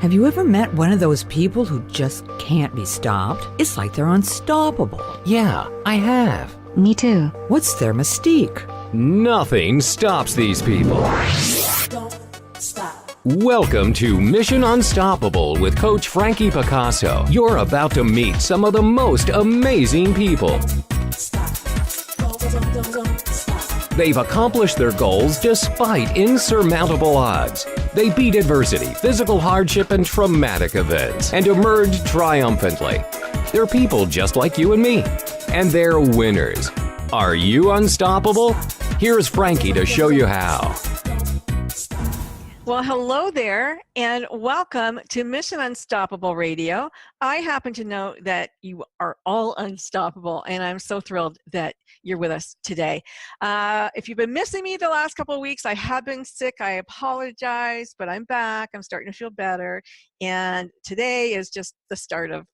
Have you ever met one of those people who just can't be stopped? It's like they're unstoppable. Yeah, I have. Me too. What's their mystique? Nothing stops these people. Don't stop. Welcome to Mission Unstoppable with Coach Frankie Picasso. You're about to meet some of the most amazing people. Stop. Don't stop. They've accomplished their goals despite insurmountable odds. They beat adversity, physical hardship, and traumatic events, and emerged triumphantly. They're people just like you and me, and they're winners. Are you unstoppable? Here's Frankie to show you how. Well, hello there, and welcome to Mission Unstoppable Radio. I happen to know that you are all unstoppable, and I'm so thrilled that you're with us today. If you've been missing me the last couple of weeks, I have been sick. I apologize, but I'm back. I'm starting to feel better, and today is just the start of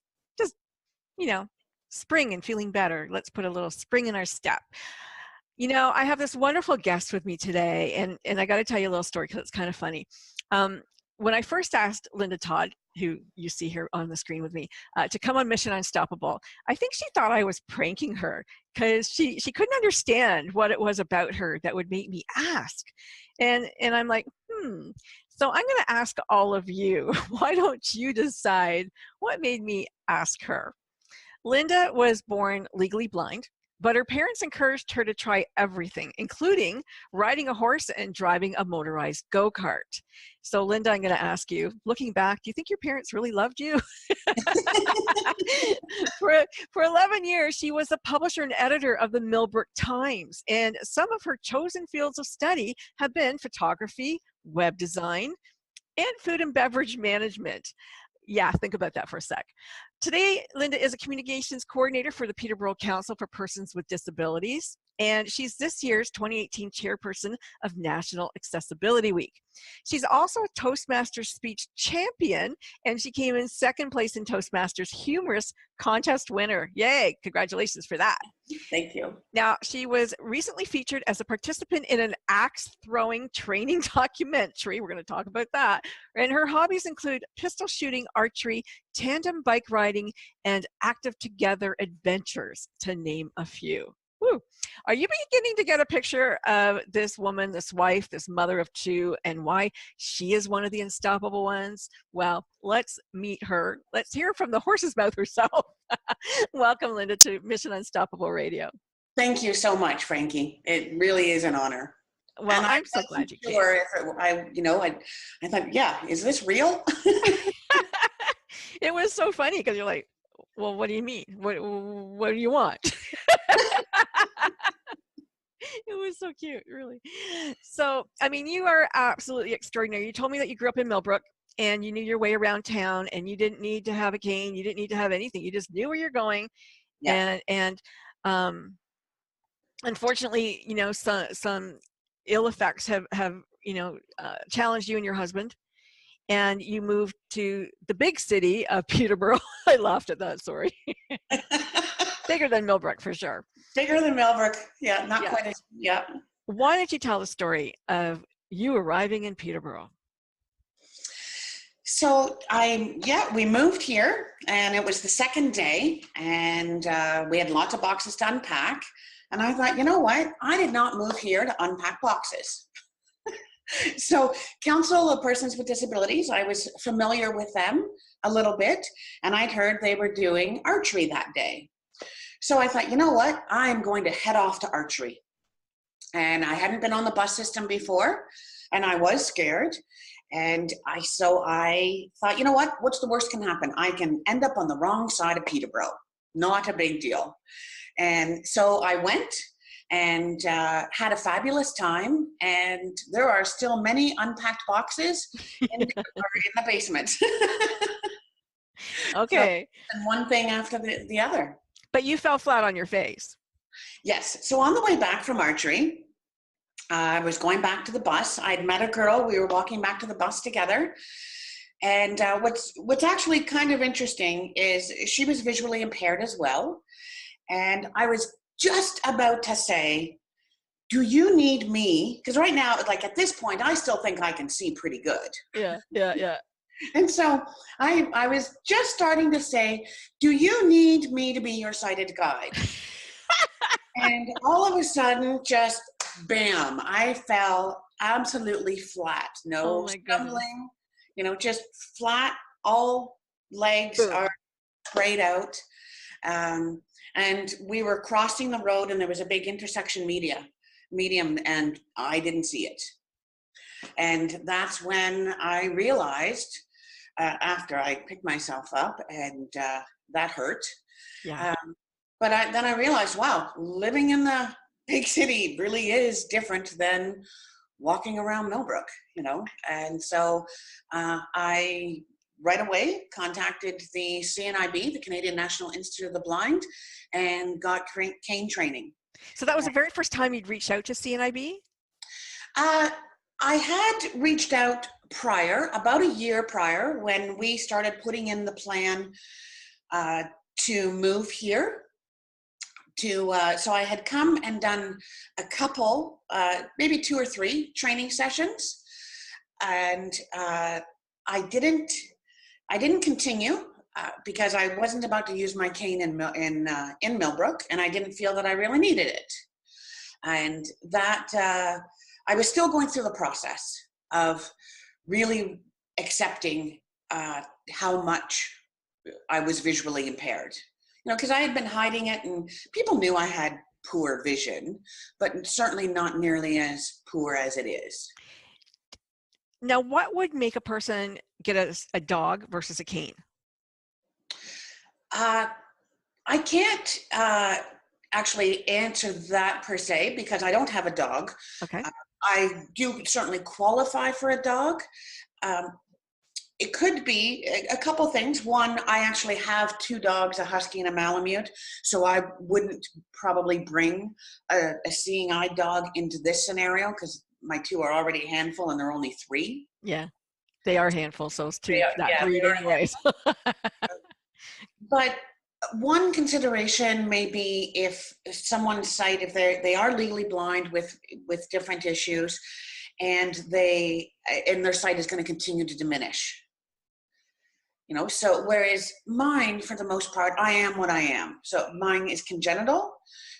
spring and feeling better. Let's put a little spring in our step. You know, I have this wonderful guest with me today, and I got to tell you a little story because it's kind of funny. When I first asked Lynda Todd, who you see here on the screen with me, to come on Mission Unstoppable, I think she thought I was pranking her because she couldn't understand what it was about her that would make me ask. And I'm like, So I'm going to ask all of you, why don't you decide what made me ask her? Lynda was born legally blind, but her parents encouraged her to try everything, including riding a horse and driving a motorized go-kart. So Lynda, I'm going to ask you, looking back, do you think your parents really loved you? For 11 years, she was the publisher and editor of the Millbrook Times, and some of her chosen fields of study have been photography, web design, and food and beverage management. Yeah, think about that for a sec. Today, Lynda is a communications coordinator for the Peterborough Council for Persons with Disabilities, and she's this year's 2018 chairperson of National Accessibility Week. She's also a Toastmasters speech champion, and she came in second place in Toastmasters Humorous Contest winner. Yay, congratulations for that. Thank you. Now, she was recently featured as a participant in an axe throwing training documentary. We're going to talk about that. And her hobbies include pistol shooting, archery, tandem bike riding, and active together adventures, to name a few. Woo. Are you beginning to get a picture of this woman, this wife, this mother of two, and why she is one of the unstoppable ones? Well, let's meet her. Let's hear from the horse's mouth herself. Welcome, Lynda, to Mission Unstoppable Radio. Thank you so much, Frankie. It really is an honor. Well, and I'm so glad you came. I thought, yeah, is this real? It was so funny because you're like, well, what do you mean? What do you want? It was so cute, really. So, I mean, you are absolutely extraordinary. You told me that you grew up in Millbrook and you knew your way around town and you didn't need to have a cane. You didn't need to have anything. You just knew where you're going. Yeah. And unfortunately, you know, some ill effects have challenged you and your husband. And you moved to the big city of Peterborough. I laughed at that, sorry. Bigger than Millbrook, for sure. Bigger than Millbrook, yeah, not quite as, yeah. Why don't you tell the story of you arriving in Peterborough? So we moved here, and it was the second day, and we had lots of boxes to unpack. And I thought, you know what? I did not move here to unpack boxes. So Council of Persons with Disabilities, I was familiar with them a little bit, and I'd heard they were doing archery that day. So I thought, you know what, I'm going to head off to archery. And I hadn't been on the bus system before, and I was scared. And so I thought, you know what, what's the worst can happen? I can end up on the wrong side of Peterborough. Not a big deal. And so I went and had a fabulous time, and there are still many unpacked boxes in the basement. Okay. So, and one thing after the other. But you fell flat on your face. Yes. So on the way back from archery, I was going back to the bus. I'd met a girl. We were walking back to the bus together. And what's actually kind of interesting is she was visually impaired as well. And I was just about to say, do you need me? Because right now, like at this point, I still think I can see pretty good. Yeah. And so I was just starting to say, do you need me to be your sighted guide? And all of a sudden, just bam, I fell absolutely flat. Oh No my goodness. stumbling, just flat. All legs Boom. are sprayed out. And we were crossing the road, and there was a big intersection medium, and I didn't see it. And that's when I realized, after I picked myself up, and that hurt. Yeah. But then I realized, wow, living in the big city really is different than walking around Millbrook, And so I right away contacted the CNIB, the Canadian National Institute of the Blind, and got cane training. So that was the very first time you'd reached out to CNIB? I had reached out prior, about a year prior, when we started putting in the plan to move here. So I had come and done a couple, maybe 2 or 3 training sessions, and I didn't continue because I wasn't about to use my cane in Millbrook, and I didn't feel that I really needed it, and that I was still going through the process of really accepting how much I was visually impaired. Because I had been hiding it, and people knew I had poor vision, but certainly not nearly as poor as it is. Now, what would make a person get a dog versus a cane? I can't actually answer that per se, because I don't have a dog. Okay. I do certainly qualify for a dog. It could be a couple things. One, I actually have 2 dogs, a husky and a Malamute, so I wouldn't probably bring a seeing eye dog into this scenario, because my 2 are already a handful and they're only 3. Yeah, they are handfuls, those 2, that Yeah, breed anyways. But one consideration may be if someone's sight, if they are legally blind with different issues, and their sight is going to continue to diminish. So whereas mine, for the most part, I am what I am. So mine is congenital.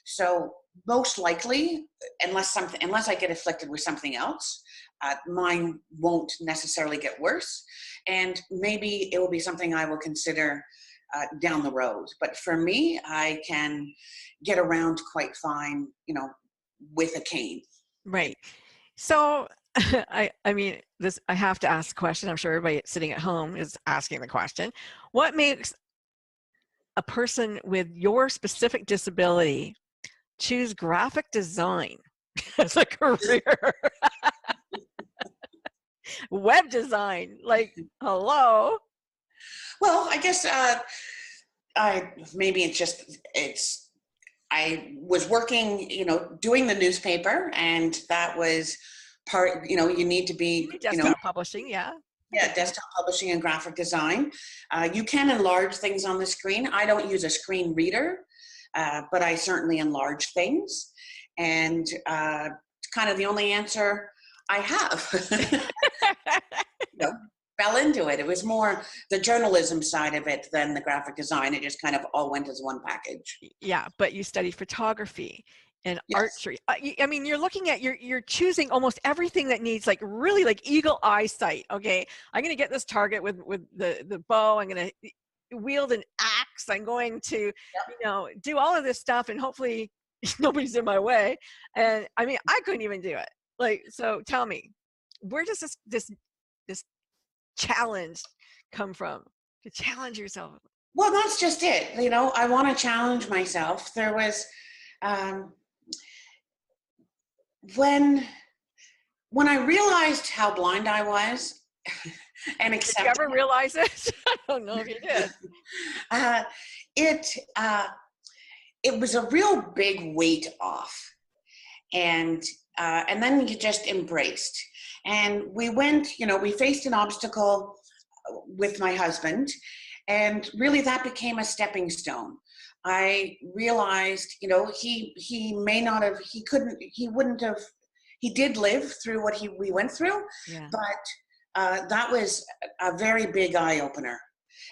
So most likely, unless I get afflicted with something else, mine won't necessarily get worse. And maybe it will be something I will consider down the road. But for me, I can get around quite fine, with a cane. Right. So I mean, I have to ask the question. I'm sure everybody sitting at home is asking the question. What makes a person with your specific disability choose graphic design as a career? Web design, like, hello? Well, I guess I was working, doing the newspaper, and that was part, you need to be, desktop publishing, yeah, desktop publishing and graphic design. You can enlarge things on the screen. I don't use a screen reader, but I certainly enlarge things, and kind of the only answer I have. Fell into it. It was more the journalism side of it than the graphic design. It just kind of all went as one package. Yeah, but you studied photography and Yes. archery. I mean, you're looking at, you're choosing almost everything that needs really eagle eyesight. Okay, I'm going to get this target with the bow. I'm going to wield an axe. I'm going to, do all of this stuff, and hopefully nobody's in my way. And I mean, I couldn't even do it. So tell me, where does this challenge come from, to challenge yourself? Well, that's just it. I want to challenge myself. There was, when I realized how blind I was, and accepted. Did you ever realize it? I don't know if you did. It was a real big weight off, and then you just embraced. And we went, we faced an obstacle with my husband, and really that became a stepping stone. I realized, he may not have, he did live through what we went through, Yeah. but that was a very big eye-opener.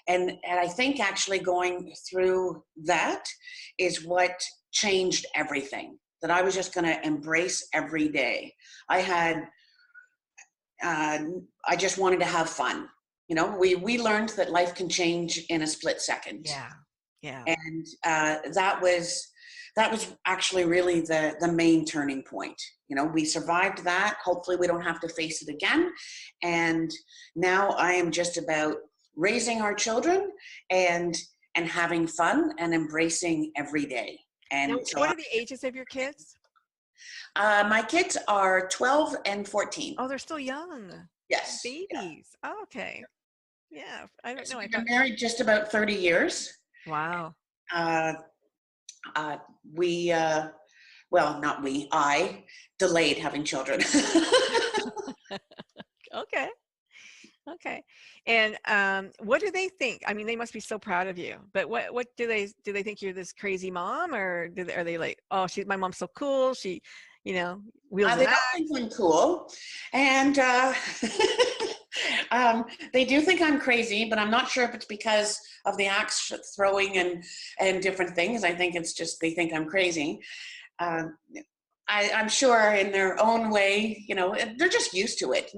And I think actually going through that is what changed everything, that I was just going to embrace every day. I just wanted to have fun. You know, we learned that life can change in a split second. Yeah. And that was actually really the main turning point. You know, we survived that. Hopefully we don't have to face it again. And now I am just about raising our children and having fun and embracing every day. And now, so what are the ages of your kids? my kids are 12 and 14. Oh, they're still young. Yes. Babies. Yeah. Oh, okay. Yeah. I don't know. We've been married just about 30 years. Wow. I delayed having children. Okay. And what do they think? I mean, they must be so proud of you. But what do they think you're this crazy mom, or are they like, oh, my mom's so cool. She, wheels They an don't think I'm cool, and they do think I'm crazy. But I'm not sure if it's because of the axe throwing and different things. I think it's just they think I'm crazy. I'm sure in their own way, they're just used to it.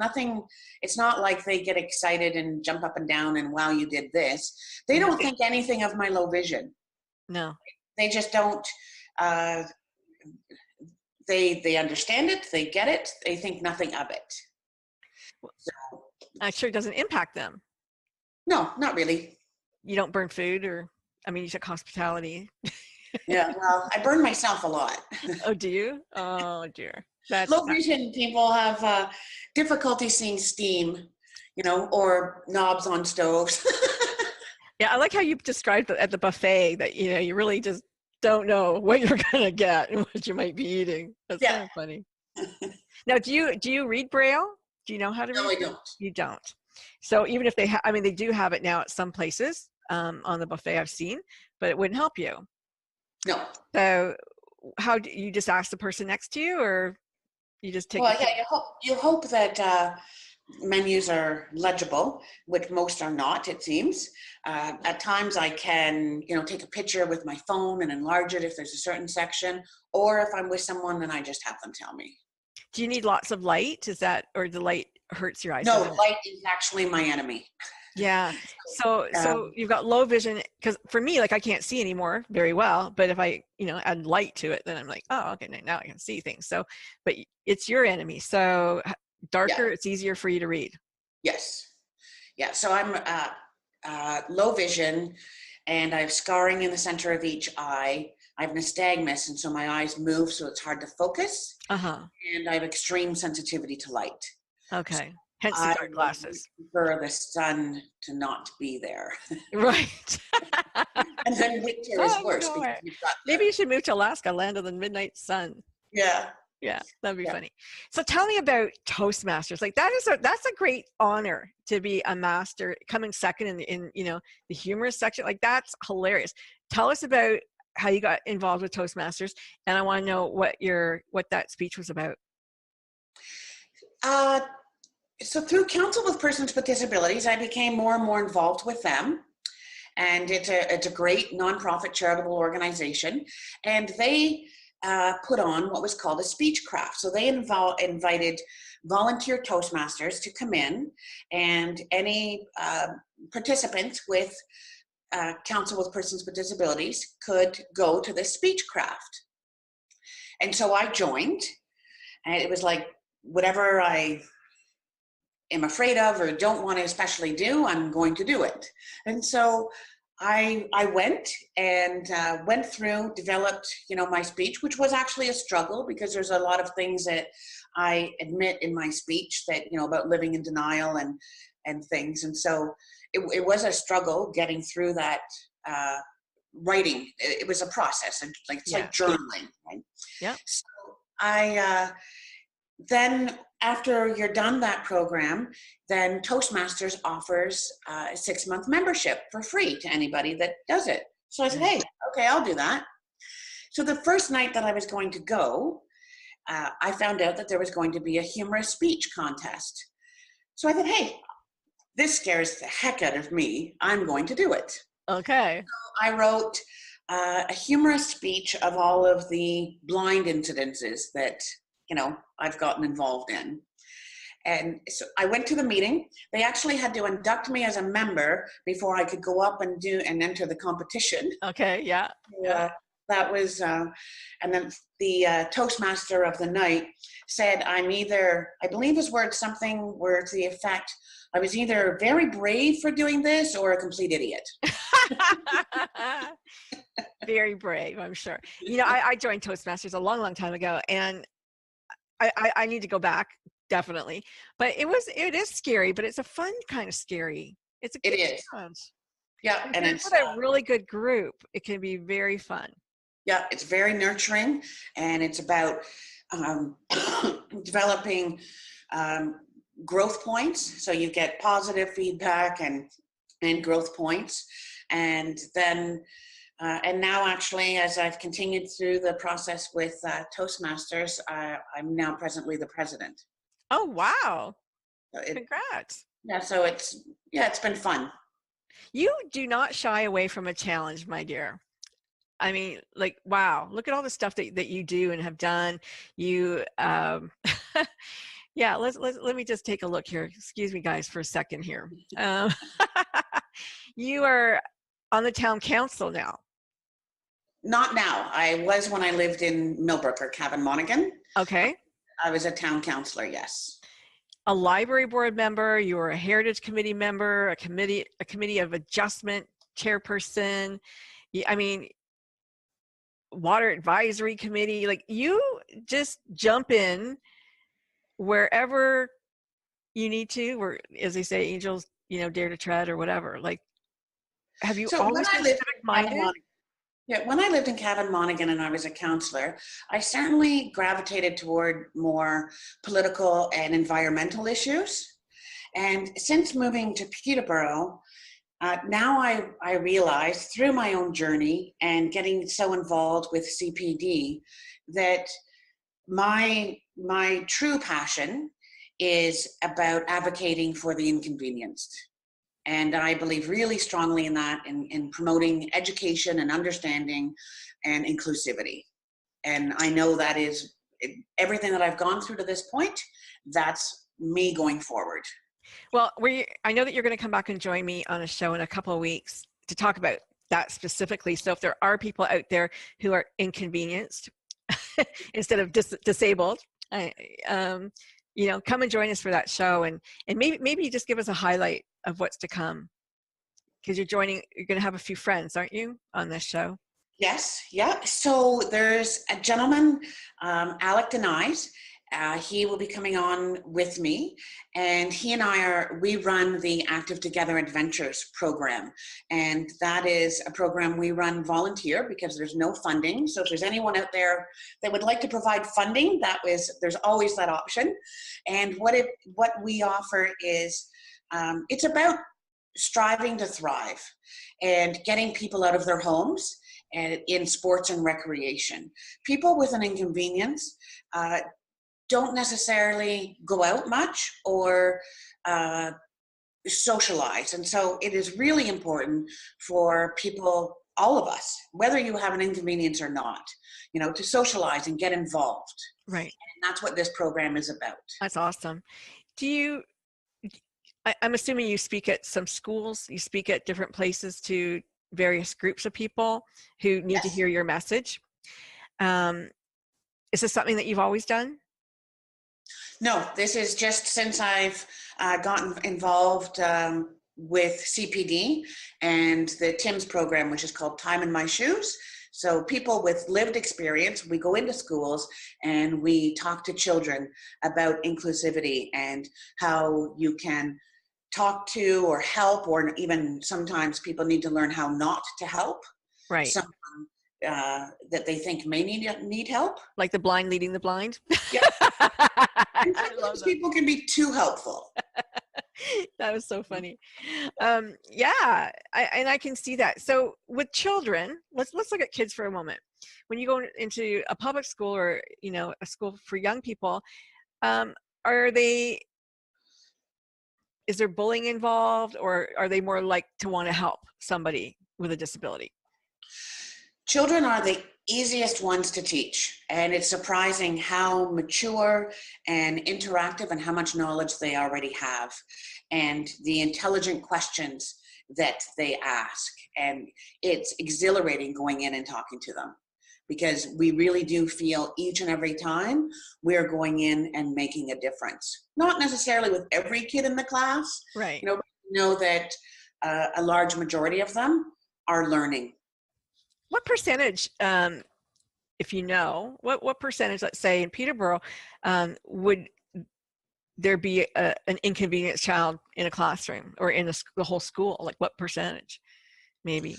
It's not like they get excited and jump up and down and wow, you did this. They don't think anything of my low vision. No. They just don't, they understand it, they get it, they think nothing of it. So, I'm sure it doesn't impact them. No, not really. You don't burn food you took hospitality. Yeah, well, I burn myself a lot. Oh, do you? Oh, dear. Low vision people have difficulty seeing steam, or knobs on stoves. Yeah, I like how you described at the buffet that, you really just don't know what you're going to get and what you might be eating. That's kind of funny. Now, do you read Braille? Do you know how to read? No, I don't. You don't. So even if they they do have it now at some places on the buffet I've seen, but it wouldn't help you. No. So how do you just ask the person next to you, or you just take? Well, yeah, you hope that menus are legible, which most are not, it seems. At times I can, take a picture with my phone and enlarge it if there's a certain section, or if I'm with someone, then I just have them tell me. Do you need lots of light? Or the light hurts your eyes? No, light is actually my enemy. Yeah. So you've got low vision, because for me, I can't see anymore very well, but if I, add light to it, then I'm like, oh, okay, now I can see things. So, but it's your enemy. So darker, it's easier for you to read. Yes. Yeah. So I'm low vision, and I have scarring in the center of each eye. I have nystagmus, and so my eyes move, so it's hard to focus. And I have extreme sensitivity to light. Okay. Hence the dark glasses. For the sun to not be there. Right. And then winter is worse. No, maybe you should move to Alaska, land of the midnight sun. Yeah. Yeah, that'd be funny. So tell me about Toastmasters. That's a great honor to be a master, coming second in the humorous section. That's hilarious. Tell us about how you got involved with Toastmasters, and I want to know what that speech was about. So through Council with Persons with Disabilities, I became more and more involved with them. And it's a great nonprofit charitable organization. And they put on what was called a speech craft. So they invited volunteer Toastmasters to come in, and any participants with Council with Persons with Disabilities could go to this speech craft. And so I joined, and it was like, whatever I am afraid of or don't want to especially do, I'm going to do it. And so I went and went through, developed, my speech, which was actually a struggle, because there's a lot of things that I admit in my speech that, about living in denial and things. And so it was a struggle getting through that writing. It was a process, and it's like journaling, right? Yeah. So I then, after you're done that program, then Toastmasters offers a 6-month membership for free to anybody that does it. So I said, hey, okay, I'll do that. So the first night that I was going to go, I found out that there was going to be a humorous speech contest. So I thought, hey, this scares the heck out of me. I'm going to do it. Okay. I wrote a humorous speech of all of the blind incidences that, I've gotten involved in. And so I went to the meeting. They actually had to induct me as a member before I could go up and enter the competition. Okay, yeah. That was, and then the Toastmaster of the night said I believe his words, something were to the effect, I was either very brave for doing this or a complete idiot. Very brave, I'm sure. I joined Toastmasters a long, long time ago, and I need to go back, definitely. But it is scary, but it's a fun kind of scary. It is. Challenge. Yeah, and it's a really good group. It can be very fun. Yeah, it's very nurturing, and it's about developing growth points. So you get positive feedback and growth points, and then and now actually, as I've continued through the process with Toastmasters, I'm now presently the president. Oh wow! Congrats. Yeah, so it's been fun. You do not shy away from a challenge, my dear. I mean, like, wow, look at all the stuff that you do and have done. You, yeah, let me just take a look here. Excuse me, guys, for a second here. You are on the town council now. Not now. I was when I lived in Millbrook or Cavan Monaghan. Okay. I was a town councillor, yes. A library board member, you were a heritage committee member, a committee of adjustment chairperson. I mean, water advisory committee. Like, you just jump in wherever you need to, or as they say, angels, dare to tread or whatever. Like, have you always been civic-minded? Yeah, when I lived in Cavan Monaghan and I was a councillor, I certainly gravitated toward more political and environmental issues. And since moving to Peterborough, now I realize through my own journey and getting so involved with CPD that my true passion is about advocating for the inconvenienced. And I believe really strongly in that, in promoting education and understanding and inclusivity. And I know that is everything that I've gone through to this point, that's me going forward. Well, I know that you're going to come back and join me on a show in a couple of weeks to talk about that specifically. So if there are people out there who are inconvenienced instead of disabled, come and join us for that show, and maybe just give us a highlight of what's to come, because you're going to have a few friends, aren't you, on this show? Yes, yeah. So there's a gentleman, Alec Denies. He will be coming on with me, and he and we run the Active Together Adventures program, and that is a program we run volunteer because there's no funding. So if there's anyone out there that would like to provide funding, there's always that option. And what we offer is it's about striving to thrive and getting people out of their homes and in sports and recreation. People with an inconvenience don't necessarily go out much or socialize. And so it is really important for people, all of us, whether you have an inconvenience or not, to socialize and get involved. Right. And that's what this program is about. That's awesome. I'm assuming you speak at some schools, you speak at different places to various groups of people who need to hear your message. Is this something that you've always done? No, this is just since I've gotten involved with CPD and the TIMS program, which is called Time in My Shoes. So people with lived experience, we go into schools and we talk to children about inclusivity and how you can talk to or help, or even sometimes people need to learn how not to help. Right. Someone that they think may need help. Like the blind leading the blind? Yeah. And sometimes people can be too helpful. That was so funny. Yeah, I can see that. So with children, let's look at kids for a moment. When you go into a public school or a school for young people, are they is there bullying involved, or are they more like to want to help somebody with a disability? Children are the easiest ones to teach, and it's surprising how mature and interactive and how much knowledge they already have, and the intelligent questions that they ask. And it's exhilarating going in and talking to them, because we really do feel each and every time we're going in and making a difference. Not necessarily with every kid in the class, Right. you know that a large majority of them are learning. What percentage, if you know, what percentage, let's say in Peterborough, would there be an inconvenience child in a classroom or in the whole school? Like what percentage, maybe?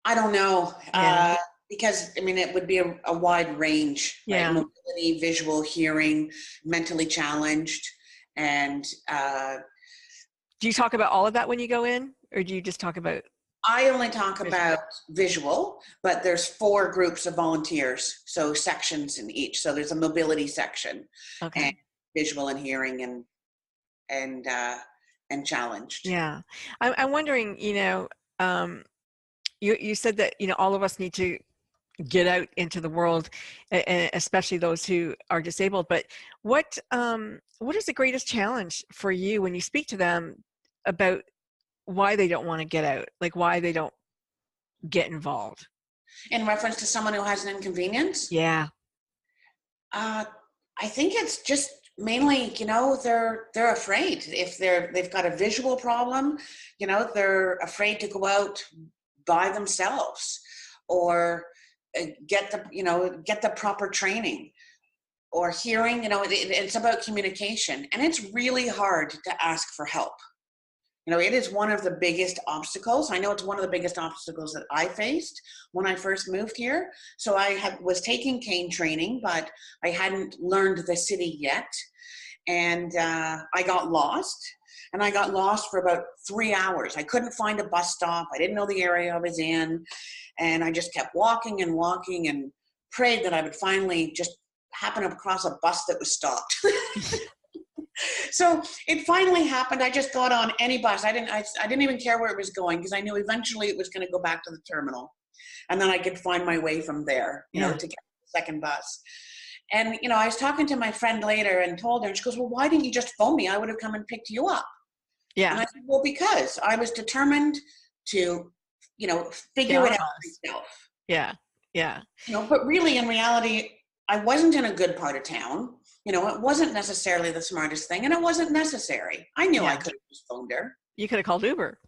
I don't know, Yeah. because I mean, it would be a wide range, Yeah. right? Mobility, visual, hearing, mentally challenged, and Do you talk about all of that when you go in, or do you just talk about? I only talk about visual, but there's 4 groups of volunteers, so sections in each. So there's a mobility section, Okay. and visual and hearing and challenged. Yeah. I'm wondering, you said that, all of us need to get out into the world, and especially those who are disabled. But what is the greatest challenge for you when you speak to them about why they don't want to get out, like why they don't get involved? In reference to someone who has an inconvenience? Yeah. I think it's just mainly, they're afraid. If they've got a visual problem, they're afraid to go out by themselves, or get the proper training. Or hearing, it's about communication, and it's really hard to ask for help. It is one of the biggest obstacles. I know it's one of the biggest obstacles that I faced when I first moved here. So I was taking cane training, but I hadn't learned the city yet. And I got lost. And I got lost for about 3 hours. I couldn't find a bus stop. I didn't know the area I was in. And I just kept walking and walking and prayed that I would finally just happen across a bus that was stopped. So it finally happened. I just got on any bus. I didn't even care where it was going, because I knew eventually it was going to go back to the terminal, and then I could find my way from there, to get the second bus. And I was talking to my friend later and told her, and she goes, "Well, why didn't you just phone me? I would have come and picked you up." Yeah. And I said, "Well, because I was determined to, figure it out myself." Yeah. Yeah. But really, in reality, I wasn't in a good part of town. It wasn't necessarily the smartest thing, and it wasn't necessary. I knew I could have just phoned her. You could have called Uber.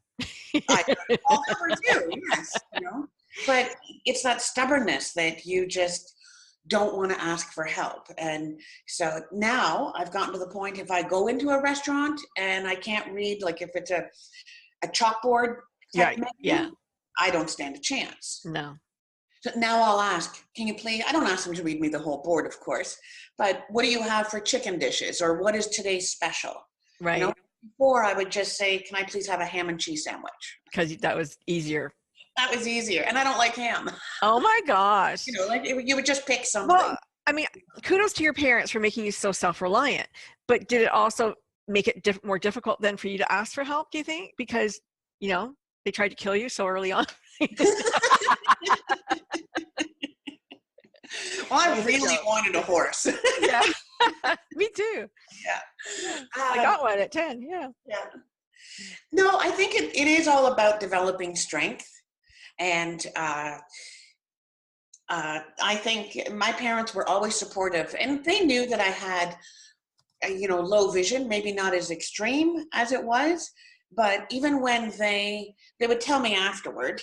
I could have called Uber too, yes. But it's that stubbornness that you just don't want to ask for help. And so now I've gotten to the point, if I go into a restaurant and I can't read, like if it's a chalkboard type menu, I don't stand a chance. No. So now I'll ask, can you please, I don't ask them to read me the whole board, of course, but what do you have for chicken dishes? Or what is today's special? Right. Before I would just say, can I please have a ham and cheese sandwich? Because that was easier. That was easier. And I don't like ham. Oh my gosh. You would just pick something. Well, I mean, kudos to your parents for making you so self-reliant, but did it also make it more difficult then for you to ask for help, do you think? Because, they tried to kill you so early on. Well, I really wanted a horse. Yeah, me too. Yeah. I got one at 10, yeah. No, I think it is all about developing strength. And I think my parents were always supportive, and they knew that I had, low vision, maybe not as extreme as it was, but even when they would tell me afterward,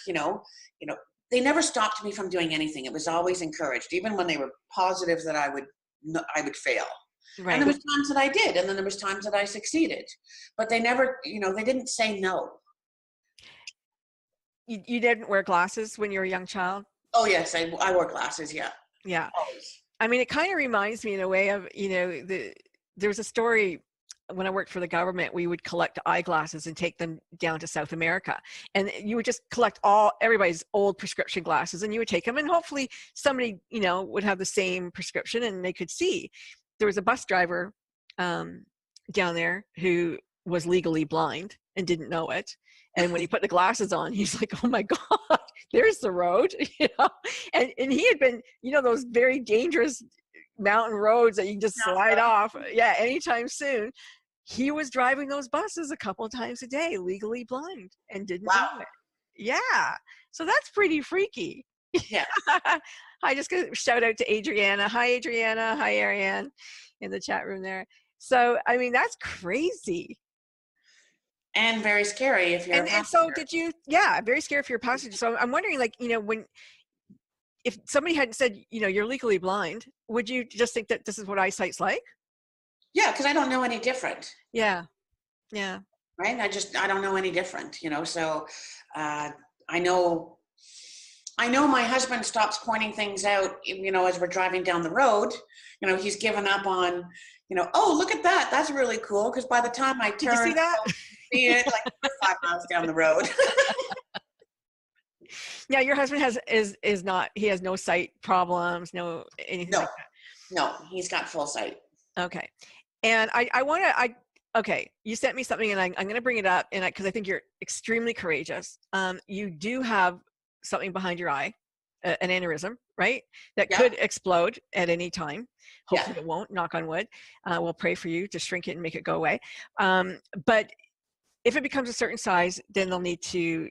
they never stopped me from doing anything. It was always encouraged, even when they were positive that I would fail. Right. And there was times that I did, and then there was times that I succeeded, but they never, they didn't say no. You didn't wear glasses when you were a young child? Oh yes, I wore glasses. Yeah. Yeah. Always. I mean, it kind of reminds me in a way of, there's a story. When I worked for the government, we would collect eyeglasses and take them down to South America, and you would just collect everybody's old prescription glasses, and you would take them, and hopefully somebody, would have the same prescription and they could see. There was a bus driver down there who was legally blind and didn't know it. And when he put the glasses on, he's like, oh my God, there's the road, you know? And he had been, you know, those very dangerous mountain roads that you just slide off. Yeah. Anytime soon. He was driving those buses a couple of times a day, legally blind, and didn't know it. Yeah. So that's pretty freaky. Yeah. I just gonna shout out to Adriana. Hi, Adriana. Hi, Ariane in the chat room there. So, I mean, that's crazy. And very scary if you're a passenger. And so very scary if you're a passenger. So I'm wondering, like, you know, if somebody hadn't said, you know, you're legally blind, would you just think that this is what eyesight's like? Yeah, because I don't know any different. Yeah. Yeah. Right? I don't know any different, you know, so I know my husband stops pointing things out, you know, as we're driving down the road. You know, he's given up on, you know, oh, look at that. That's really cool. Because by the time I turn, did you see that? See it like 5 miles down the road. Yeah, your husband is not. He has no sight problems, no anything like that. No, he's got full sight. Okay, and okay, you sent me something, and I'm going to bring it up, and because I think you're extremely courageous. You do have something behind your eye, an aneurysm, right? That could explode at any time. Hopefully it won't, knock on wood. We'll pray for you to shrink it and make it go away. But if it becomes a certain size, then they'll need to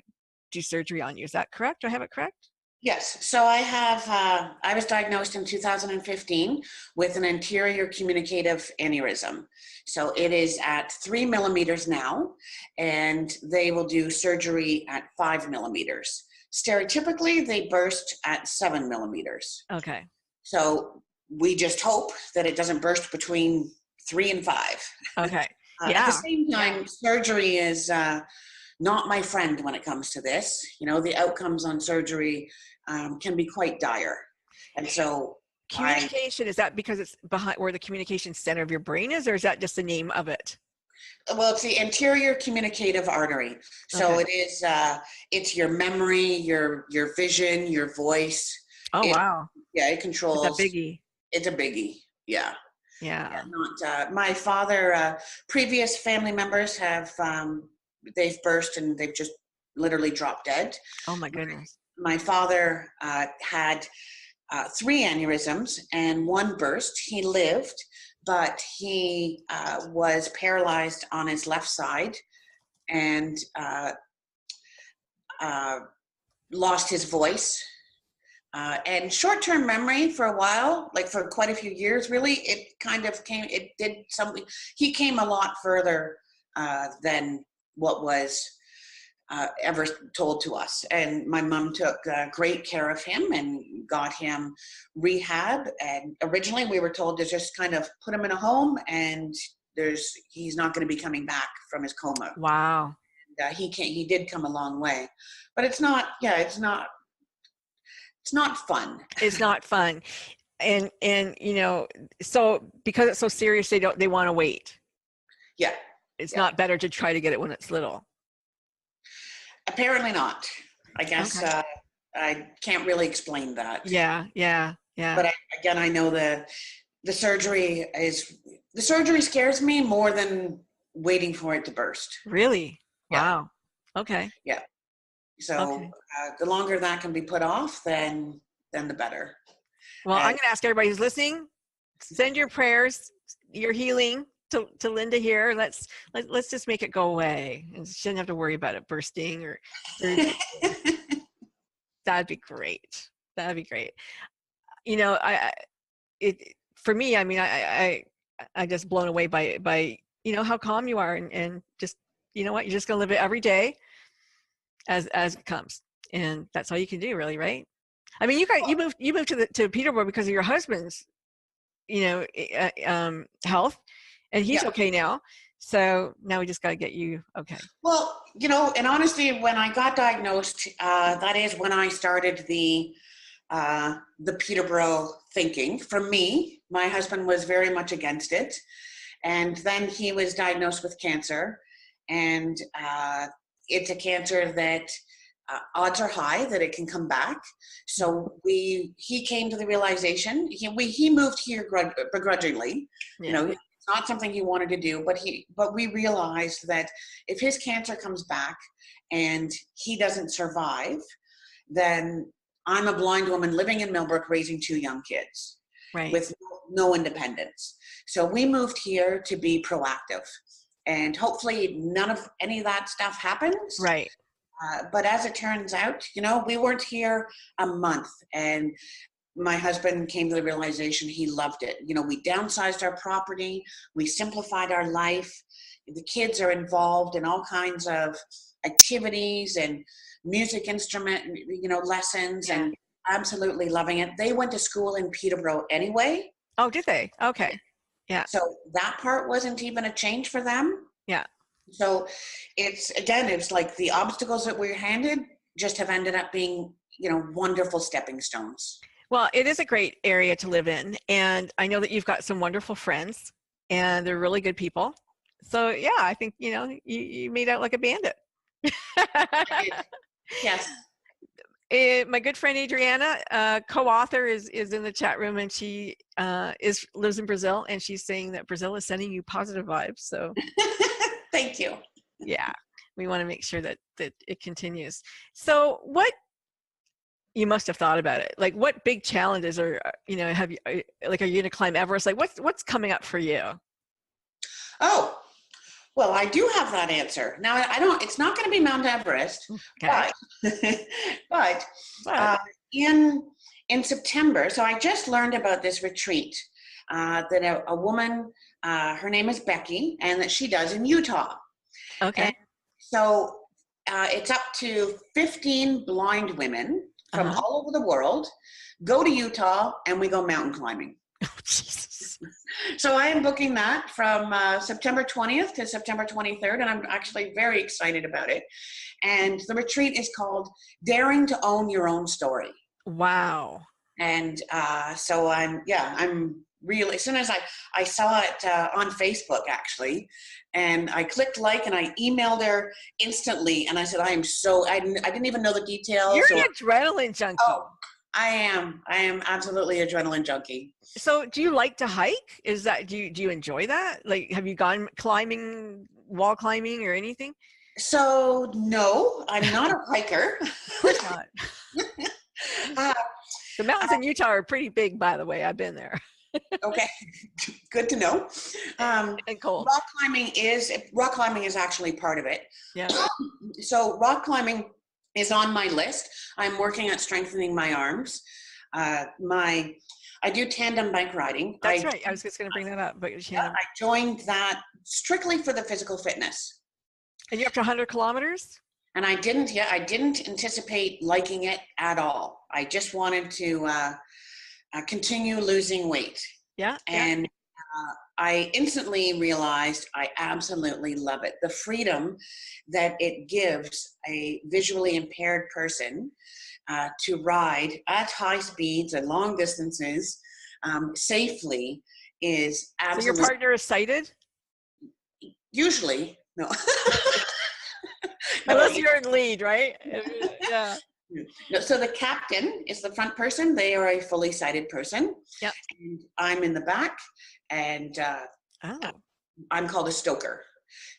do surgery on you. Is that correct? Do I have it correct? Yes. So I was diagnosed in 2015 with an anterior communicative aneurysm. So it is at 3 millimeters now, and they will do surgery at 5 millimeters. Stereotypically, they burst at 7 millimeters. Okay. So we just hope that it doesn't burst between 3 and 5. Okay. At the same time, surgery is not my friend when it comes to this. You know, the outcomes on surgery can be quite dire. And so communication, is that because it's behind where the communication center of your brain is, or is that just the name of it? Well, it's the anterior communicative artery. So it is, it's your memory, your vision, your voice. Oh, wow. Yeah, it controls. It's a biggie. It's a biggie. Yeah. Yeah. Not my father, previous family members have, they've burst and they've just literally dropped dead. Oh my goodness. My father had 3 aneurysms and 1 burst. He lived, but he was paralyzed on his left side and lost his voice. And short-term memory for a while, like for quite a few years, really, it kind of came, it did something. He came a lot further than what was ever told to us. And my mom took great care of him and got him rehab. And originally we were told to just kind of put him in a home, and he's not going to be coming back from his coma. Wow. And, he did come a long way, but it's not fun. It's not fun. And you know, so because it's so serious, they want to wait. Yeah. It's not better to try to get it when it's little. Apparently not. I guess I can't really explain that. Yeah. But I know the surgery scares me more than waiting for it to burst. Really? Yeah. Wow. Okay. Yeah. So the longer that can be put off, then the better. Well, I'm going to ask everybody who's listening, send your prayers, your healing to Lynda here. Let's just make it go away, and she shouldn't have to worry about it bursting or. That'd be great. That'd be great. You know, for me, I mean, I just blown away by you know how calm you are, and just, you know what, you're just going to live it every day as it comes, and that's all you can do, really, right? I mean, you moved to Peterborough because of your husband's, you know, health, and he's okay now. So now we just got to get you okay. Well, you know, and honestly, when I got diagnosed, that is when I started the Peterborough thinking. For me, my husband was very much against it, and then he was diagnosed with cancer, and it's a cancer that odds are high that it can come back. So he came to the realization, he moved here begrudgingly. Yeah. You know, It's not something he wanted to do, but we realized that if his cancer comes back and he doesn't survive, then I'm a blind woman living in Millbrook raising 2 young kids with no independence. So we moved here to be proactive, and hopefully none of any of that stuff happens. Right. But as it turns out, you know, we weren't here a month, and my husband came to the realization he loved it. You know, we downsized our property, we simplified our life. The kids are involved in all kinds of activities and music instrument, you know, lessons, and absolutely loving it. They went to school in Peterborough anyway. Oh, did they? Okay. Yeah. So that part wasn't even a change for them. Yeah. So it's like the obstacles that we're handed just have ended up being, you know, wonderful stepping stones. Well, it is a great area to live in. And I know that you've got some wonderful friends and they're really good people. So yeah, I think, you know, you made out like a bandit. Yes. My good friend Adriana, co-author, is in the chat room, and she lives in Brazil, and she's saying that Brazil is sending you positive vibes. So thank you. Yeah, we want to make sure that it continues. So what, you must have thought about it. Like, what big challenges are you are you going to climb Everest? Like, what's coming up for you? Oh, well, I do have that answer. Now, it's not going to be Mount Everest, okay. but in September, so I just learned about this retreat that a woman, her name is Becky, and that she does in Utah. Okay. And so it's up to 15 blind women from all over the world go to Utah, and we go mountain climbing. Oh, Jesus. So I am booking that from September 20th to September 23rd, and I'm actually very excited about it. And the retreat is called Daring to Own Your Own Story. Wow. And so I'm really, as soon as I saw it on Facebook, actually, and I clicked like, and I emailed her instantly, and I said, I didn't even know the details. You're an adrenaline junkie. Oh, I am absolutely adrenaline junkie. So do you like to hike? Do you enjoy that? Like, have you gone wall climbing or anything? So no, I'm not a hiker. Of course not. The mountains in Utah are pretty big, by the way. I've been there. Okay, good to know. And cold. Rock climbing is actually part of it. Yeah. So rock climbing is on my list. I'm working at strengthening my arms. I do tandem bike riding. That's right. I was just going to bring that up. But I joined that strictly for the physical fitness. And you're up to 100 kilometers? And I didn't anticipate liking it at all. I just wanted to continue losing weight. Yeah. And I instantly realized I absolutely love it. The freedom that it gives a visually impaired person to ride at high speeds and long distances safely is absolutely. So your partner is sighted? Usually, no. Unless you're in lead, right? Yeah. No, so the captain is the front person. They are a fully sighted person. Yep. And I'm in the back, and I'm called a stoker.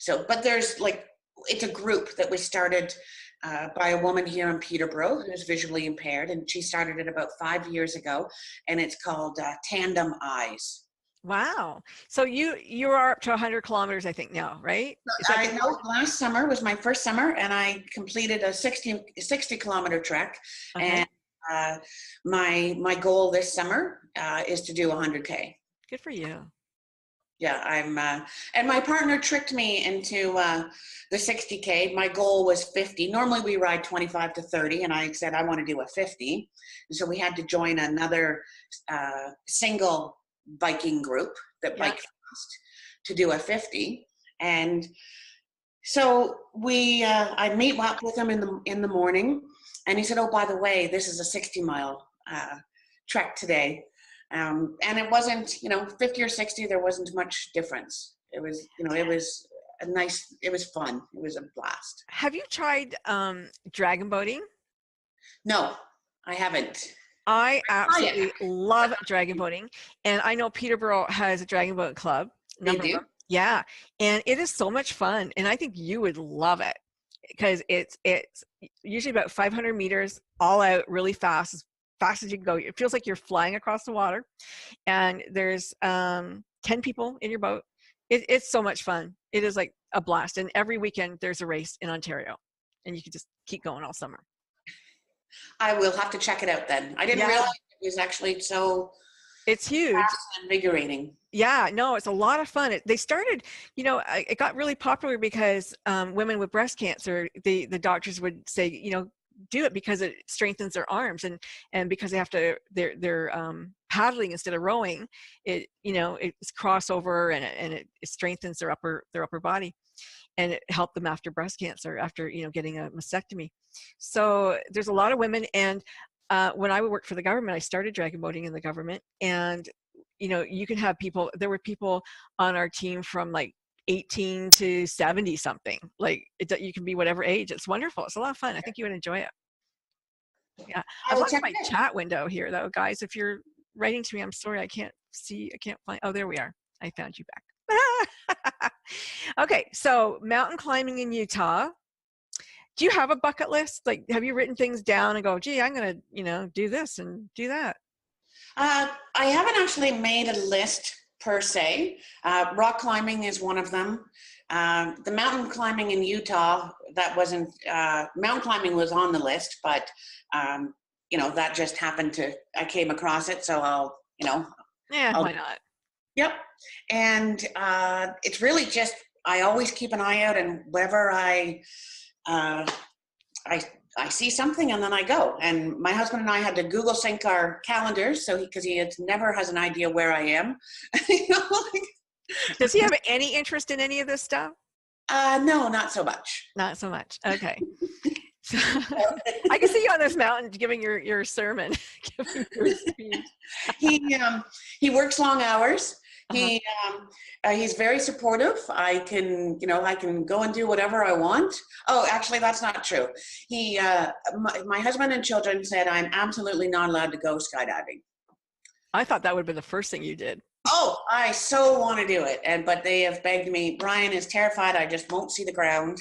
So, but it's a group that was started by a woman here in Peterborough who's visually impaired, and she started it about 5 years ago, and it's called Tandem Eyes. Wow. So you are up to 100 kilometers, I think, now, right? I know last summer was my first summer, and I completed a 60 kilometer trek. Okay. And my goal this summer is to do 100K. Good for you. Yeah, and my partner tricked me into the 60K. My goal was 50. Normally we ride 25 to 30, and I said I want to do a 50. And so we had to join another single biking group that bike fast to do a 50. And so I meet up with him in the morning, and he said, oh, by the way, this is a 60-mile trek today. And it wasn't, 50 or 60, there wasn't much difference. It was, it was it was fun. It was a blast. Have you tried dragon boating? No, I haven't. I absolutely love dragon boating. And I know Peterborough has a dragon boat club. They number of do? them. Yeah, and it is so much fun, and I think you would love it because it's usually about 500 meters, all out, really fast as you can go. It feels like you're flying across the water, and there's 10 people in your boat. It's so much fun. It is like a blast, and every weekend there's a race in Ontario, and you can just keep going all summer. I will have to check it out then. I didn't Yeah. realize it was actually so It's huge. fast and invigorating. Yeah, no, it's a lot of fun. They started, it got really popular because women with breast cancer, the doctors would say, do it because it strengthens their arms, and because they have to, they're paddling instead of rowing, it's crossover, and it strengthens their upper body, and it helped them after breast cancer, after getting a mastectomy. So there's a lot of women, and when I worked for the government, I started dragon boating in the government, and you can have people. There were people on our team from like 18 to 70 something. Like you can be whatever age. It's wonderful. It's a lot of fun. I think you would enjoy it. Yeah, I've lost my chat window here though, guys. If you're writing to me, I'm sorry, I can't find. Oh, there we are. I found you back. Okay, so mountain climbing in Utah. Do you have a bucket list? Like, have you written things down and go, gee, I'm gonna, do this and do that? I haven't actually made a list per se. Rock climbing is one of them. The mountain climbing in Utah, that wasn't, mountain climbing was on the list, but, that just happened I came across it. So Why not? Yep. And it's really just, I always keep an eye out, and wherever I see something, and then I go. And my husband and I had to Google sync our calendars, because he never has an idea where I am. Does he have any interest in any of this stuff? No, not so much. Not so much. Okay. So, I can see you on this mountain giving your sermon. Giving your speech. He works long hours. Uh-huh. He's very supportive. I can go and do whatever I want. Oh, actually, that's not true. My husband and children said I'm absolutely not allowed to go skydiving. I thought that would have been the first thing you did. Oh, I so want to do it, but they have begged me. Brian is terrified. I just won't see the ground.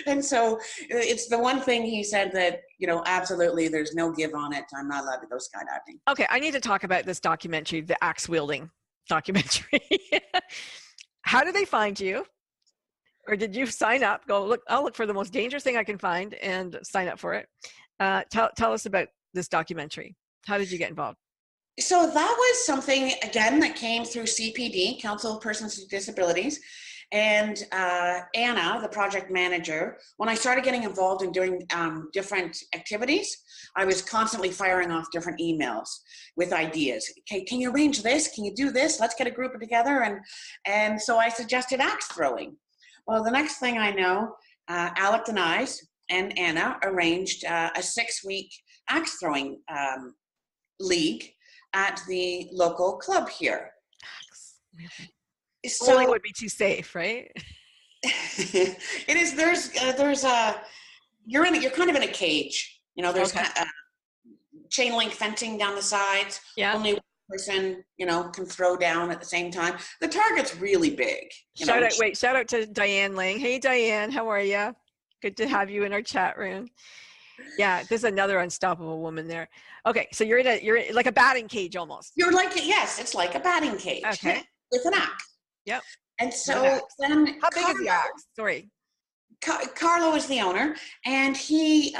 And so it's the one thing he said that, absolutely there's no give on it. I'm not allowed to go skydiving. Okay, I need to talk about this documentary, the Axewielding Documentary. How did they find you? Or did you sign up, go, I'll look for the most dangerous thing I can find and sign up for it? Tell us about this documentary. How did you get involved? So that was something, again, that came through CPD, Council of Persons with Disabilities. And Anna, the project manager, when I started getting involved in doing different activities, I was constantly firing off different emails with ideas. Okay, can you arrange this? Can you do this? Let's get a group together. And so I suggested axe throwing. Well, the next thing I know, Alec and I and Anna arranged a 6-week axe throwing league at the local club here. So Bowling would be too safe, right? It is. There's you're kind of in a cage. There's Okay. Chain link fencing down the sides. Yeah. Only one person, can throw down at the same time. The target's really big. Shout out to Diane Lang. Hey, Diane, how are you? Good to have you in our chat room. Yeah, there's another unstoppable woman there. Okay, so you're like a batting cage almost. Yes, it's like a batting cage. Okay. With an axe. Yep. And so then, how big is the axe? Sorry. Carlo is the owner, and he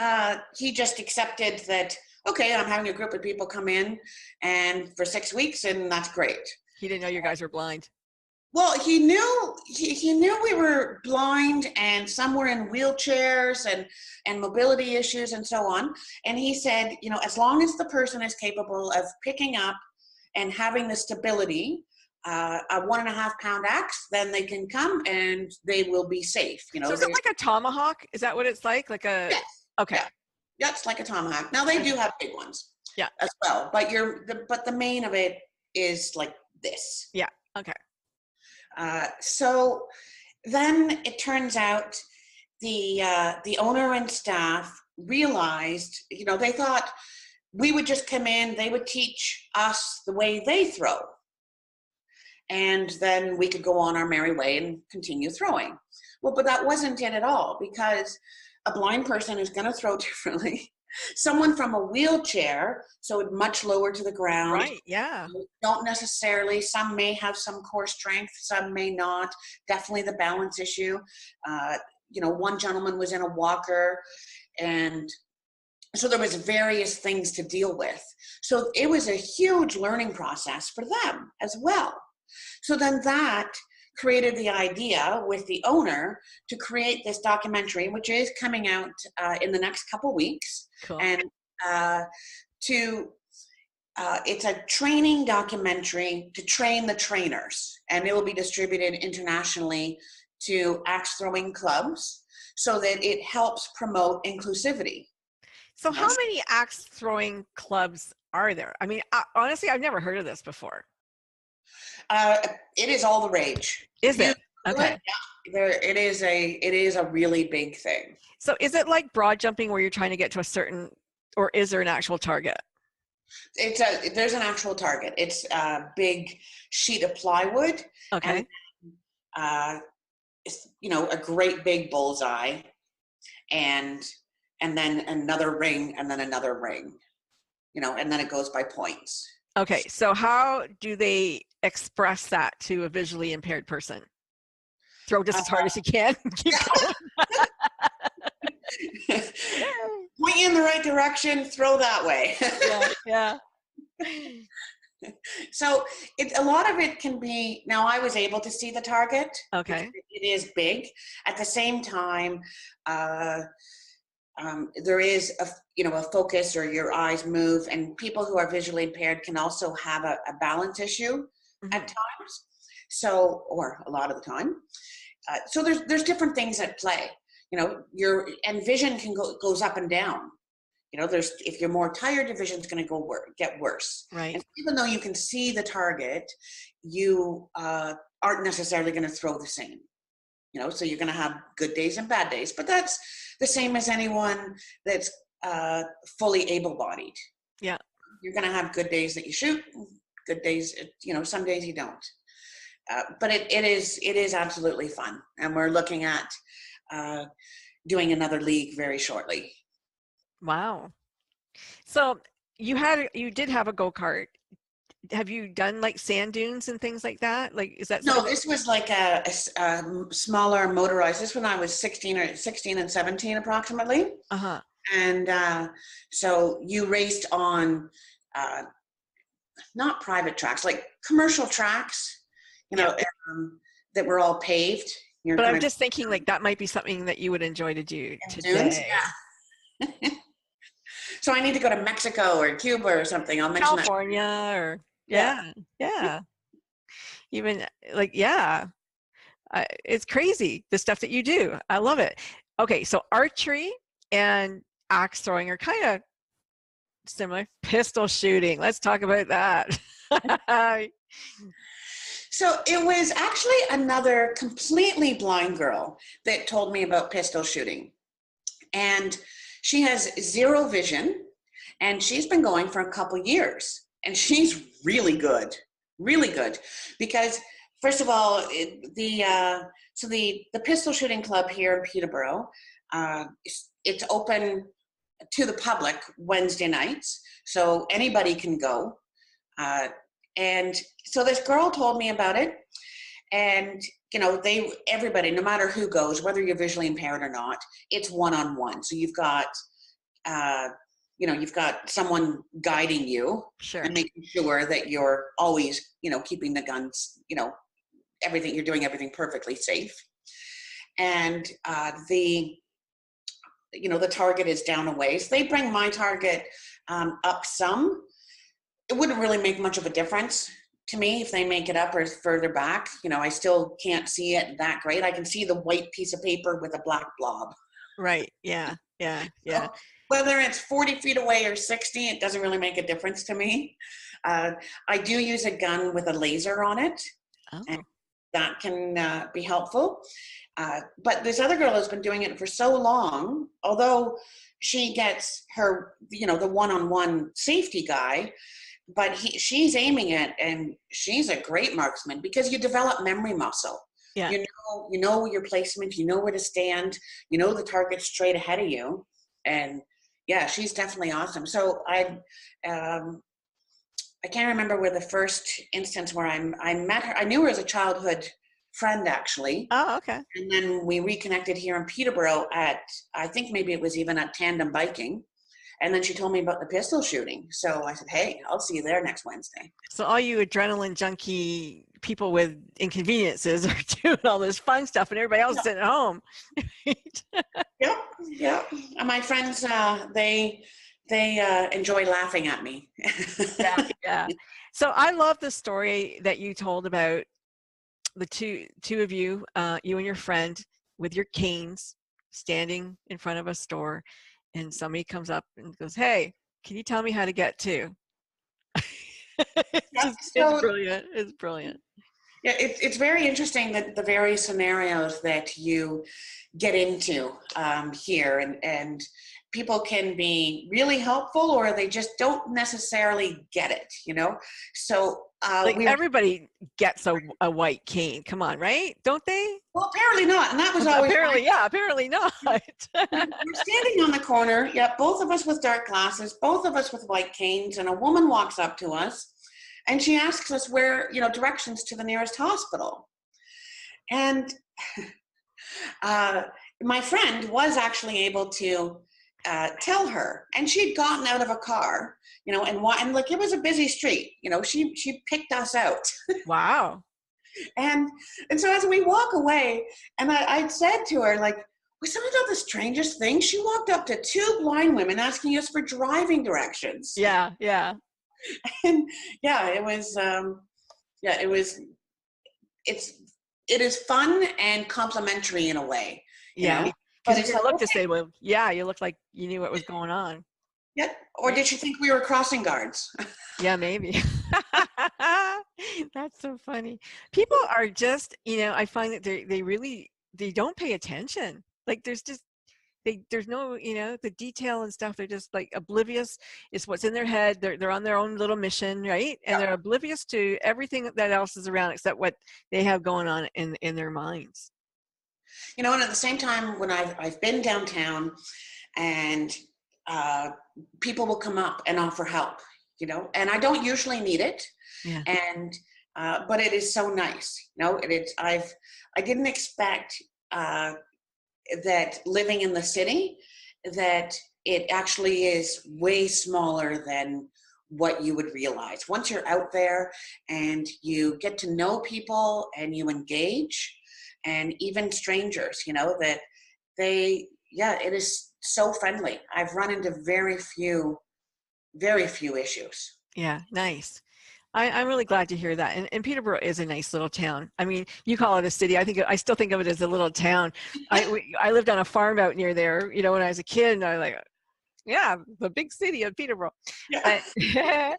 just accepted that. Okay, I'm having a group of people come in, and for 6 weeks, and that's great. He didn't know you guys were blind. Well, he knew we were blind, and some were in wheelchairs and mobility issues and so on. And he said, as long as the person is capable of picking up and having the stability, a 1.5 pound axe, then they can come and they will be safe. So is it like a tomahawk? Is that what it's like? Yes. Okay. Yeah, it's like a tomahawk. Now they do have big ones. Yeah. As well, but the main of it is like this. Yeah. Okay. So then it turns out the owner and staff realized, they thought we would just come in, they would teach us the way they throw. and then we could go on our merry way and continue throwing. Well, but that wasn't it at all, because a blind person is going to throw differently. Someone from a wheelchair, so much lower to the ground. Right, yeah. Don't necessarily, some may have some core strength, some may not. Definitely the balance issue. One gentleman was in a walker, and so there was various things to deal with. So it was a huge learning process for them as well. So then that created the idea with the owner to create this documentary, which is coming out in the next couple weeks. Cool. And it's a training documentary to train the trainers, and it will be distributed internationally to axe throwing clubs so that it helps promote inclusivity. So how many axe throwing clubs are there? I mean, honestly, I've never heard of this before. It is all the rage. Is it? Okay. Yeah, it is a really big thing. So is it like broad jumping where you're trying to get to a certain, or is there an actual target? There's an actual target. It's a big sheet of plywood. Okay. And, a great big bullseye, and then another ring, and then another ring, and then it goes by points. Okay. So how do they express that to a visually impaired person? Throw just as hard as you can. Keep going. Point you in the right direction, throw that way. Yeah. So a lot of it can be, now I was able to see the target. Okay. It is big. At the same time, there is a focus, or your eyes move, and people who are visually impaired can also have a balance issue at times. So, or a lot of the time. So there's different things at play. And vision goes up and down. If you're more tired, your vision's going to get worse. Right. And even though you can see the target, you aren't necessarily going to throw the same. So you're going to have good days and bad days, but that's the same as anyone that's fully able-bodied. Yeah. You're going to have good days that you shoot, good days, some days you don't. But it is absolutely fun, and we're looking at doing another league very shortly. Wow. So you did have a go-kart. Have you done like sand dunes and things like that? Like, is that? No, this was like a smaller motorized. This when I was 16 and 17 approximately. Uh-huh. And so you raced on not private tracks, like commercial tracks, that were all paved. But I'm just thinking like that might be something that you would enjoy to do today. Yeah. So I need to go to Mexico or Cuba or something. I'll mention California that. or yeah. Even like, it's crazy, the stuff that you do. I love it. Okay. So archery and axe throwing are kind of similar. Pistol shooting. Let's talk about that. So it was actually another completely blind girl that told me about pistol shooting. And she has zero vision, and she's been going for a couple years, and she's really good, because first of all, the pistol shooting club here in Peterborough, it's open to the public Wednesday nights, so anybody can go. And so this girl told me about it, and everybody, no matter who goes, whether you're visually impaired or not, it's one-on-one. So you've got someone guiding you, sure, and making sure that you're always, keeping the guns, everything, you're doing everything perfectly safe. And the target is down a ways. They bring my target up some. It wouldn't really make much of a difference to me if they make it up or further back. I still can't see it that great. I can see the white piece of paper with a black blob. Right. Yeah. So whether it's 40 feet away or 60, it doesn't really make a difference to me. I do use a gun with a laser on it. Oh. And that can be helpful. But this other girl has been doing it for so long, although she gets her, the one-on-one safety guy, but she's aiming it, and she's a great marksman because you develop memory muscle. Yeah. You know your placement, you know where to stand, you know the target straight ahead of you. And yeah, she's definitely awesome. So I can't remember where the first instance where I met her. I knew her as a childhood friend, actually. Oh, okay. And then we reconnected here in Peterborough at, I think maybe it was even at Tandem Biking. And then she told me about the pistol shooting. So I said, hey, I'll see you there next Wednesday. So all you adrenaline junkie people with inconveniences are doing all this fun stuff, and everybody else is sitting at home. Yep. And my friends, they enjoy laughing at me. Yeah. So I love the story that you told about the two of you, you and your friend, with your canes, standing in front of a store, and somebody comes up and goes, hey, can you tell me how to get to? It's brilliant. It's brilliant. Yeah, it's very interesting that the various scenarios that you get into here, and people can be really helpful, or they just don't necessarily get it, So everybody gets a white cane. Come on, right? Don't they? Well, apparently not, and that was always apparently not. We're standing on the corner, both of us with dark glasses, both of us with white canes, and a woman walks up to us. And she asks us where, directions to the nearest hospital. And my friend was actually able to tell her. And she'd gotten out of a car, and like it was a busy street. She picked us out. Wow. And so as we walk away, and I said to her, like, was that not the strangest thing? She walked up to two blind women asking us for driving directions. Yeah. And it is fun and complimentary in a way. Yeah. Because you look to say, well, yeah, you look like you knew what was going on. Yeah. Or did you think we were crossing guards? Yeah, maybe. That's so funny. People are just, I find that they don't pay attention. Like there's no, the detail and stuff. They're just like oblivious. It's what's in their head. They're on their own little mission, right? And they're oblivious to everything that else is around except what they have going on in their minds. And at the same time, when I've been downtown, and people will come up and offer help, and I don't usually need it. Yeah. And but it is so nice. I didn't expect that living in the city, that it actually is way smaller than what you would realize. Once you're out there and you get to know people and you engage, and even strangers, that it is so friendly. I've run into very few issues. Yeah, nice. I'm really glad to hear that. And Peterborough is a nice little town. I mean, you call it a city. I still think of it as a little town. I lived on a farm out near there, when I was a kid, and I was like, yeah, the big city of Peterborough. Yeah.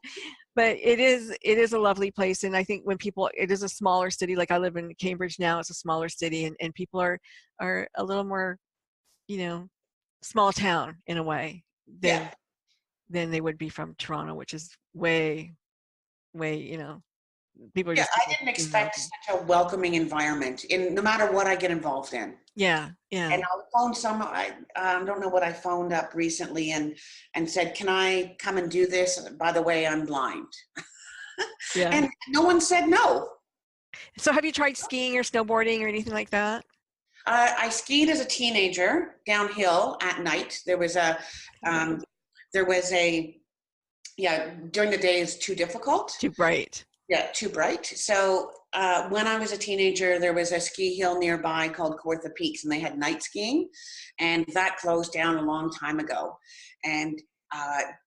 But it is a lovely place. And I think it is a smaller city. Like I live in Cambridge now, it's a smaller city, and people are a little more, small town in a way than they would be from Toronto, which is way, people are just. I didn't expect such a welcoming environment no matter what I get involved in. Yeah. And I'll phone I don't know what I phoned up recently and said, can I come and do this? By the way, I'm blind. Yeah. And no one said no. So have you tried skiing or snowboarding or anything like that? I skied as a teenager downhill at night. There was during the day is too difficult. Too bright. Yeah, too bright. So when I was a teenager, there was a ski hill nearby called Kawartha Peaks, and they had night skiing, and that closed down a long time ago. And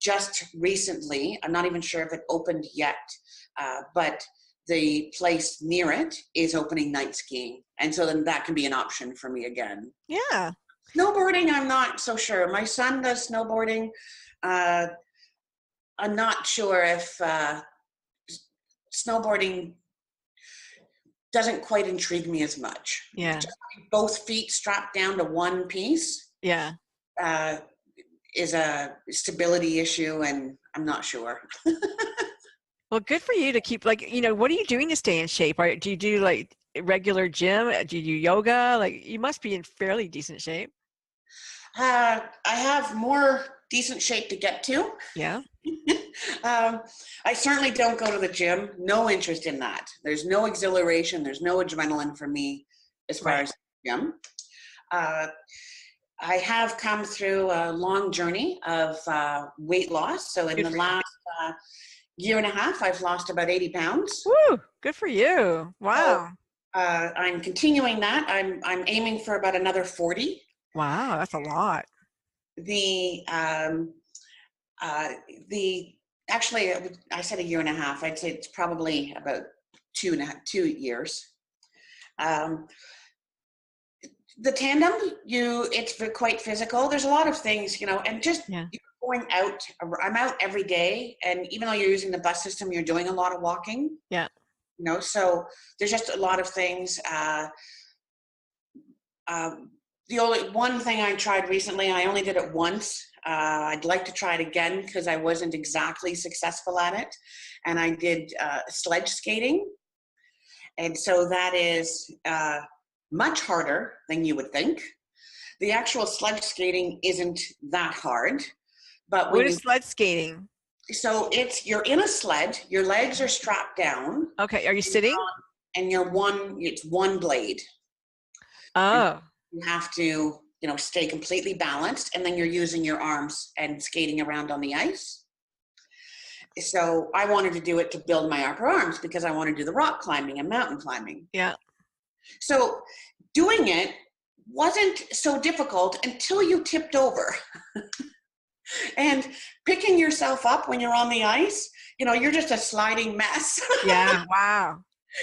just recently, I'm not even sure if it opened yet, but the place near it is opening night skiing. And so then that can be an option for me again. Yeah. Snowboarding, I'm not so sure. My son does snowboarding. I'm not sure if snowboarding doesn't quite intrigue me as much. Yeah. Just both feet strapped down to one piece. Yeah. Is a stability issue, and I'm not sure. Well, good for you to keep, like, you know, what are you doing to stay in shape? Do you do like regular gym? Do you do yoga? Like, you must be in fairly decent shape. I have more decent shape to get to. Yeah. I certainly don't go to the gym. No interest in that. There's no exhilaration. There's no adrenaline for me as far as the gym. I have come through a long journey of weight loss. So in the last year and a half, I've lost about 80 pounds. Woo! Good for you. Wow. So, I'm continuing that. I'm aiming for about another 40. Wow, that's a lot. Actually, I said a year and a half. I'd say it's probably about 2 years. The tandem, it's quite physical. There's a lot of things, you know, and just going out. I'm out every day, and even though you're using the bus system, you're doing a lot of walking. Yeah. You know, so there's just a lot of things. The only one thing I tried recently, I only did it once. I'd like to try it again because I wasn't exactly successful at it. And I did sledge skating. And so that is much harder than you would think. The actual sledge skating isn't that hard. But what is sledge skating? So you're in a sled, your legs are strapped down. Okay, are you sitting? And it's one blade. Oh. You have to, you know, stay completely balanced, and then you're using your arms and skating around on the ice. So I wanted to do it to build my upper arms because I want to do the rock climbing and mountain climbing. Yeah. So doing it wasn't so difficult until you tipped over. And picking yourself up when you're on the ice, you know, you're just a sliding mess. Yeah, wow.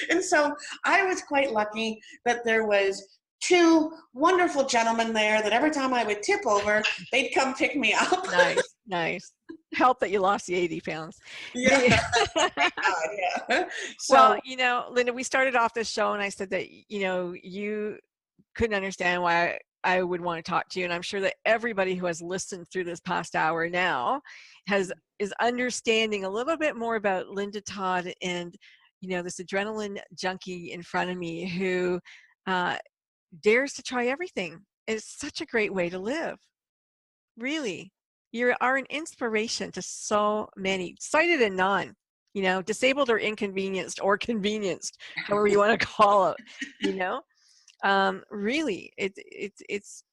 And so I was quite lucky that there was 2 wonderful gentlemen there that every time I would tip over, they'd come pick me up. Nice. Help that you lost the 80 pounds. Yeah. Thank God, yeah. So, well, you know, Lynda, we started off this show and I said that, you know, you couldn't understand why I would want to talk to you. And I'm sure that everybody who has listened through this past hour now is understanding a little bit more about Lynda Todd and, you know, this adrenaline junkie in front of me who dares to try everything. It's such a great way to live. Really. You are an inspiration to so many, sighted and non, you know, disabled or inconvenienced or convenienced, however you want to call it, you know. Really, it's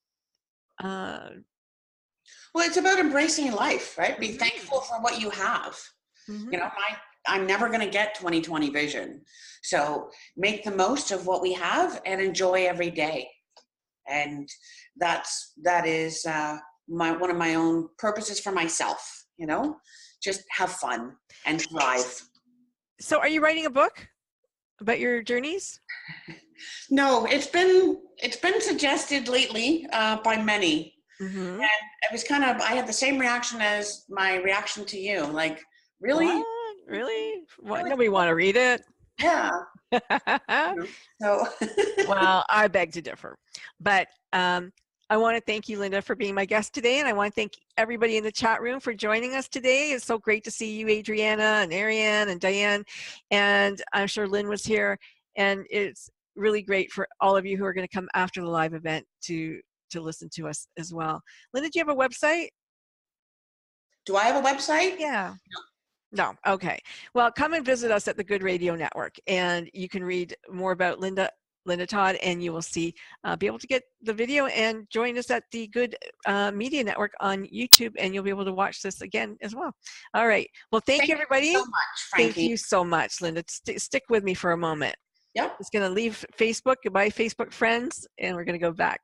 well, it's about embracing life, right? Be thankful for what you have. You know, I'm never going to get 20/20 vision. So make the most of what we have and enjoy every day. And that is one of my own purposes for myself, you know, just have fun and thrive. So are you writing a book about your journeys? No, it's been suggested lately by many. Mm-hmm. And it was I had the same reaction as my reaction to you. Like, really? What? Really? What? Nobody want to read it? Yeah. So. Well, I beg to differ. But I want to thank you, Lynda, for being my guest today. And I want to thank everybody in the chat room for joining us today. It's so great to see you, Adriana and Ariane and Diane. And I'm sure Lynn was here. And it's really great for all of you who are going to come after the live event to listen to us as well. Lynda, do you have a website? Do I have a website? Yeah. No. Okay. Well, come and visit us at the Good Radio Network, and you can read more about Lynda Todd, and you will be able to get the video and join us at the Good Media Network on YouTube, and you'll be able to watch this again as well. All right. Well, thank you, everybody. You so much, Frankie. Thank you so much, Lynda. Stick with me for a moment. Yep. It's going to leave Facebook. Goodbye, Facebook friends, and we're going to go back.